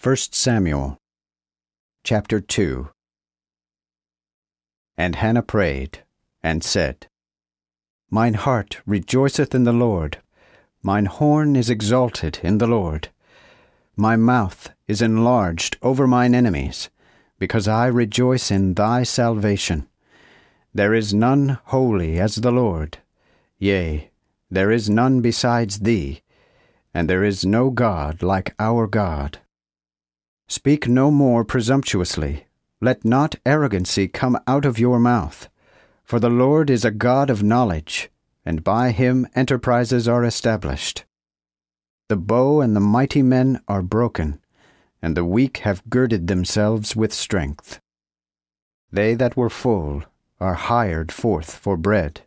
1 Samuel, chapter 2. And Hannah prayed, and said, Mine heart rejoiceth in the Lord, mine horn is exalted in the Lord. My mouth is enlarged over mine enemies, because I rejoice in thy salvation. There is none holy as the Lord, yea, there is none besides thee, and there is no God like our God. Speak no more presumptuously, let not arrogancy come out of your mouth. For the Lord is a God of knowledge, and by him enterprises are established. The bow and the mighty men are broken, and the weak have girded themselves with strength. They that were full are hired forth for bread,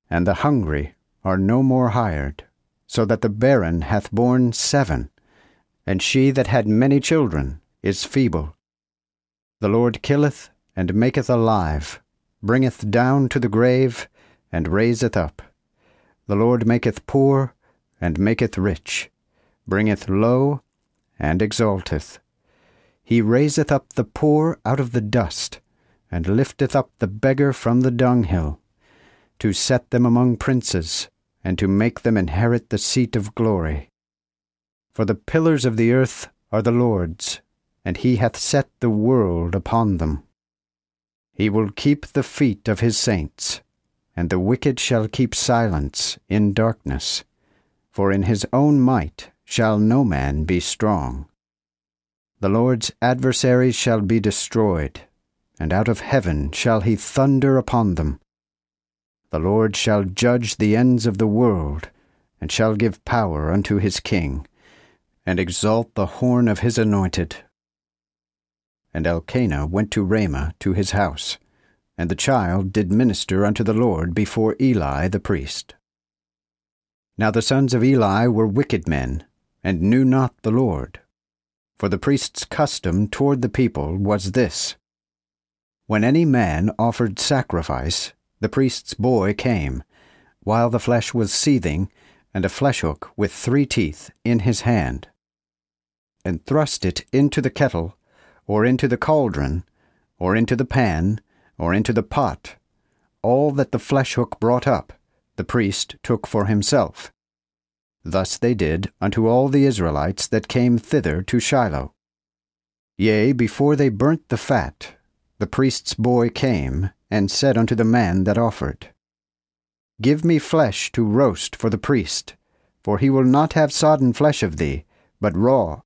and the hungry are no more hired, so that the barren hath borne 7, and she that had many children is feeble. The Lord killeth and maketh alive, bringeth down to the grave, and raiseth up. The Lord maketh poor, and maketh rich, bringeth low, and exalteth. He raiseth up the poor out of the dust, and lifteth up the beggar from the dunghill, to set them among princes, and to make them inherit the seat of glory. For the pillars of the earth are the Lord's, and he hath set the world upon them. He will keep the feet of his saints, and the wicked shall keep silence in darkness. For in his own might shall no man be strong. The Lord's adversaries shall be destroyed, and out of heaven shall he thunder upon them. The Lord shall judge the ends of the world, and shall give power unto his king, and exalt the horn of his anointed. And Elkanah went to Ramah to his house, and the child did minister unto the Lord before Eli the priest. Now the sons of Eli were wicked men, and knew not the Lord. For the priest's custom toward the people was this: when any man offered sacrifice, the priest's boy came, while the flesh was seething, and a fleshhook with 3 teeth in his hand, and thrust it into the kettle, or into the cauldron, or into the pan, or into the pot. All that the fleshhook brought up, the priest took for himself. Thus they did unto all the Israelites that came thither to Shiloh. Yea, before they burnt the fat, the priest's boy came, and said unto the man that offered, Give me flesh to roast for the priest, for he will not have sodden flesh of thee, but raw.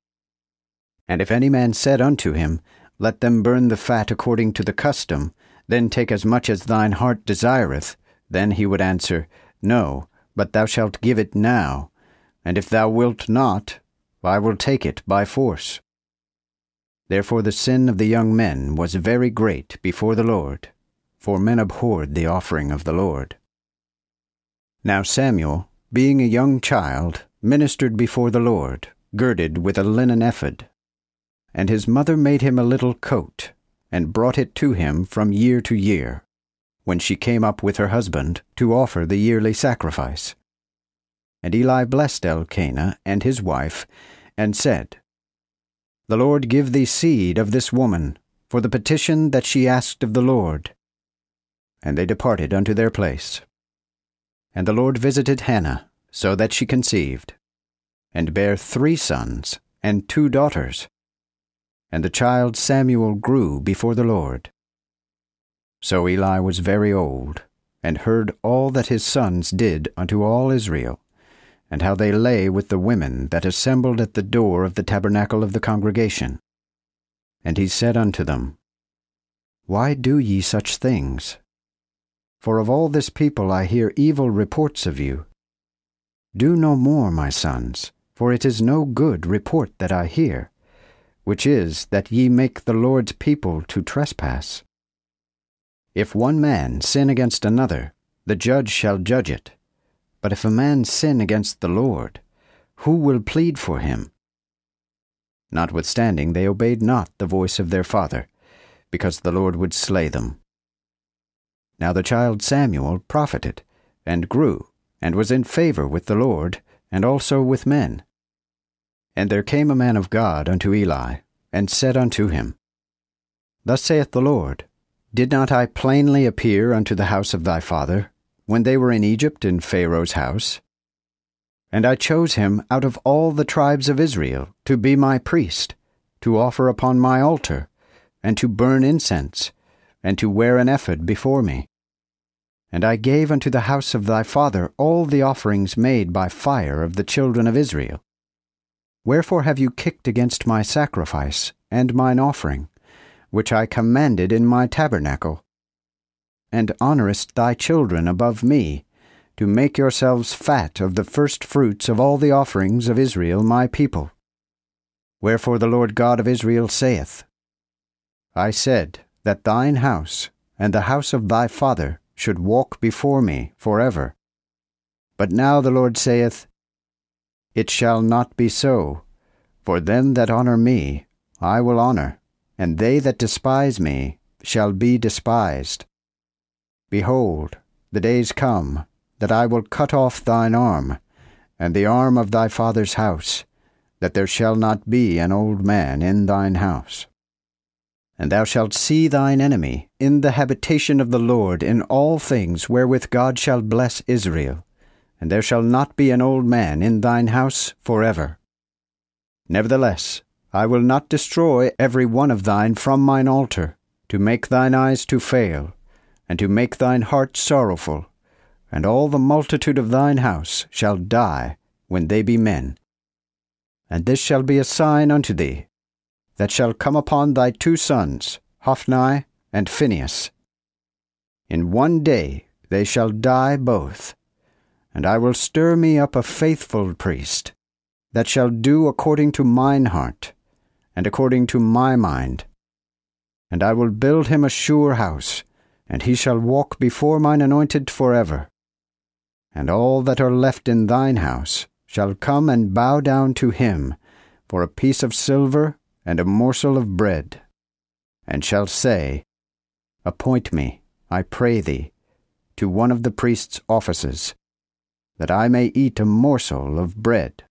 And if any man said unto him, Let them burn the fat according to the custom, then take as much as thine heart desireth, then he would answer, No, but thou shalt give it now, and if thou wilt not, I will take it by force. Therefore the sin of the young men was very great before the Lord, for men abhorred the offering of the Lord. Now Samuel, being a young child, ministered before the Lord, girded with a linen ephod. And his mother made him a little coat, and brought it to him from year to year, when she came up with her husband to offer the yearly sacrifice. And Eli blessed Elkanah and his wife, and said, The Lord give thee seed of this woman, for the petition that she asked of the Lord. And they departed unto their place. And the Lord visited Hannah, so that she conceived, and bare 3 sons and 2 daughters. And the child Samuel grew before the Lord. So Eli was very old, and heard all that his sons did unto all Israel, and how they lay with the women that assembled at the door of the tabernacle of the congregation. And he said unto them, Why do ye such things? For of all this people I hear evil reports of you. Do no more, my sons, for it is no good report that I hear, which is that ye make the Lord's people to trespass. If one man sin against another, the judge shall judge it. But if a man sin against the Lord, who will plead for him? Notwithstanding they obeyed not the voice of their father, because the Lord would slay them. Now the child Samuel profited, and grew, and was in favor with the Lord, and also with men. And there came a man of God unto Eli, and said unto him, Thus saith the Lord, Did not I plainly appear unto the house of thy father, when they were in Egypt in Pharaoh's house? And I chose him out of all the tribes of Israel to be my priest, to offer upon my altar, and to burn incense, and to wear an ephod before me. And I gave unto the house of thy father all the offerings made by fire of the children of Israel. Wherefore have you kicked against my sacrifice and mine offering, which I commanded in my tabernacle? And honourest thy children above me, to make yourselves fat of the first fruits of all the offerings of Israel my people. Wherefore the Lord God of Israel saith, I said that thine house and the house of thy father should walk before me forever. But now the Lord saith, It shall not be so, for them that honour me I will honour, and they that despise me shall be despised. Behold, the days come, that I will cut off thine arm, and the arm of thy father's house, that there shall not be an old man in thine house. And thou shalt see thine enemy in the habitation of the Lord in all things wherewith God shall bless Israel, and there shall not be an old man in thine house forever. Nevertheless, I will not destroy every one of thine from mine altar, to make thine eyes to fail, and to make thine heart sorrowful, and all the multitude of thine house shall die when they be men. And this shall be a sign unto thee, that shall come upon thy two sons, Hophni and Phinehas. In one day they shall die both, and I will stir me up a faithful priest, that shall do according to mine heart, and according to my mind. And I will build him a sure house, and he shall walk before mine anointed forever. And all that are left in thine house shall come and bow down to him for a piece of silver and a morsel of bread, and shall say, Appoint me, I pray thee, to one of the priest's offices, that I may eat a morsel of bread